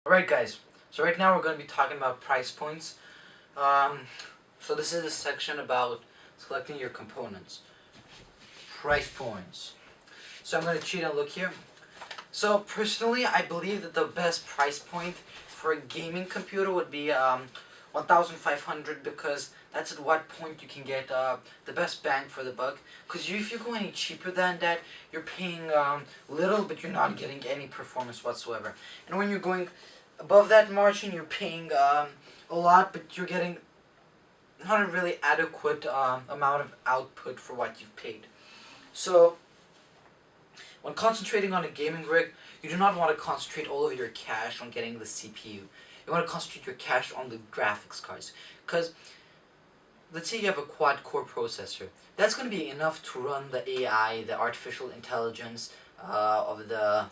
Alright guys, so right now we're going to be talking about price points. So this is a section about selecting your components. Price points. So I'm going to cheat and look here. So personally, I believe that the best price point for a gaming computer would be 1,500, because that's at what point you can get the best bang for the buck. Because if you go any cheaper than that, you're paying little, but you're not getting any performance whatsoever. And when you're going above that margin, you're paying a lot, but you're getting not a really adequate amount of output for what you've paid. So when concentrating on a gaming rig, you do not want to concentrate all of your cash on getting the CPU. You want to concentrate your cash on the graphics cards. Because let's say you have a quad-core processor. That's going to be enough to run the AI, the artificial intelligence of the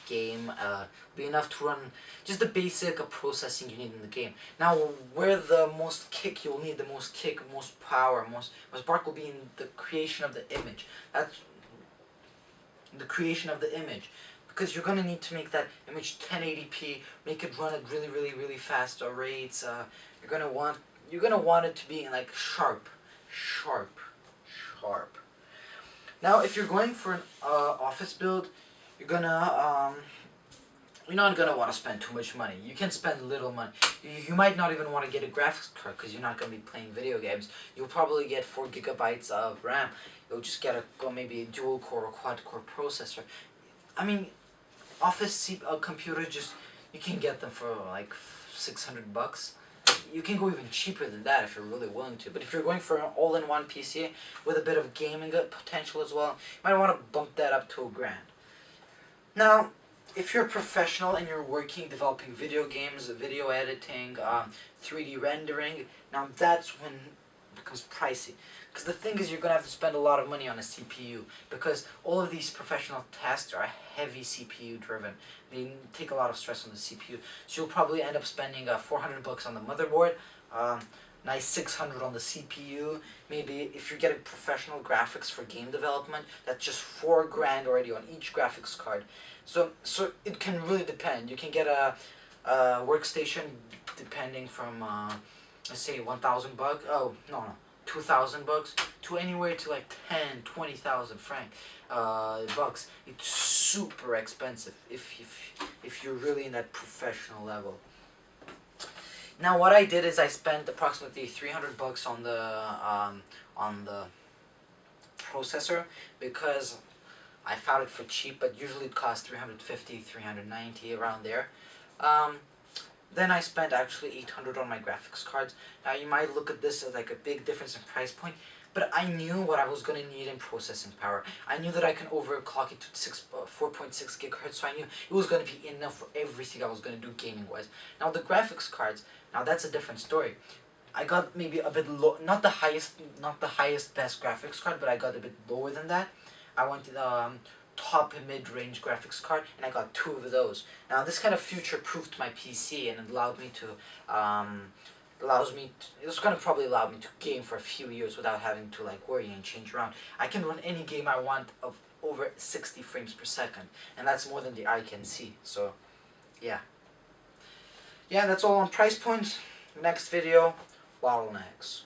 game. Be enough to run just the basic processing you need in the game. Now, where the most kick you'll need, the most kick, most power, most spark will be in the creation of the image. That's the creation of the image. Because you're going to need to make that image 1080p, make it run at really fast rates. You're going to want it to be like sharp. Now, if you're going for an office build, you're not gonna want to spend too much money. You can spend little money. You might not even want to get a graphics card because you're not gonna be playing video games. You'll probably get 4 gigabytes of RAM. You'll just get maybe a dual core or quad core processor. I mean, office computers, you can get them for like $600. You can go even cheaper than that if you're really willing to. But if you're going for an all-in-one PC with a bit of gaming potential as well, you might want to bump that up to $1,000. Now, if you're a professional and you're working, developing video games, video editing, 3D rendering, now that's when it becomes pricey. Because the thing is, you're going to have to spend a lot of money on a CPU, because all of these professional tasks are heavy CPU driven. They take a lot of stress on the CPU. So you'll probably end up spending $400 on the motherboard, nice $600 on the CPU. Maybe if you're getting professional graphics for game development, that's just $4,000 already on each graphics card. So it can really depend. You can get a workstation depending from let's say $1,000. Oh no, 2,000 bucks to anywhere to like 10-20,000 franc bucks. It's super expensive if you're really in that professional level. Now what I did is I spent approximately $300 on the processor, because I found it for cheap, but usually it costs $350, $390, around there. Then I spent actually $800 on my graphics cards. Now you might look at this as like a big difference in price point, but I knew what I was going to need in processing power. I knew that I can overclock it to 4.6 gigahertz, so I knew it was going to be enough for everything I was going to do gaming-wise. Now the graphics cards, now that's a different story. I got maybe a bit low, not the highest best graphics card, but I got a bit lower than that. I wanted top and mid-range graphics card, and I got 2 of those. Now this kind of future-proofed my PC, and it allowed me to it's going to probably allow me to game for a few years without having to like worry and change around. I can run any game I want of over 60 frames per second, and that's more than the eye can see. So yeah, that's all on price points. Next video, bottlenecks.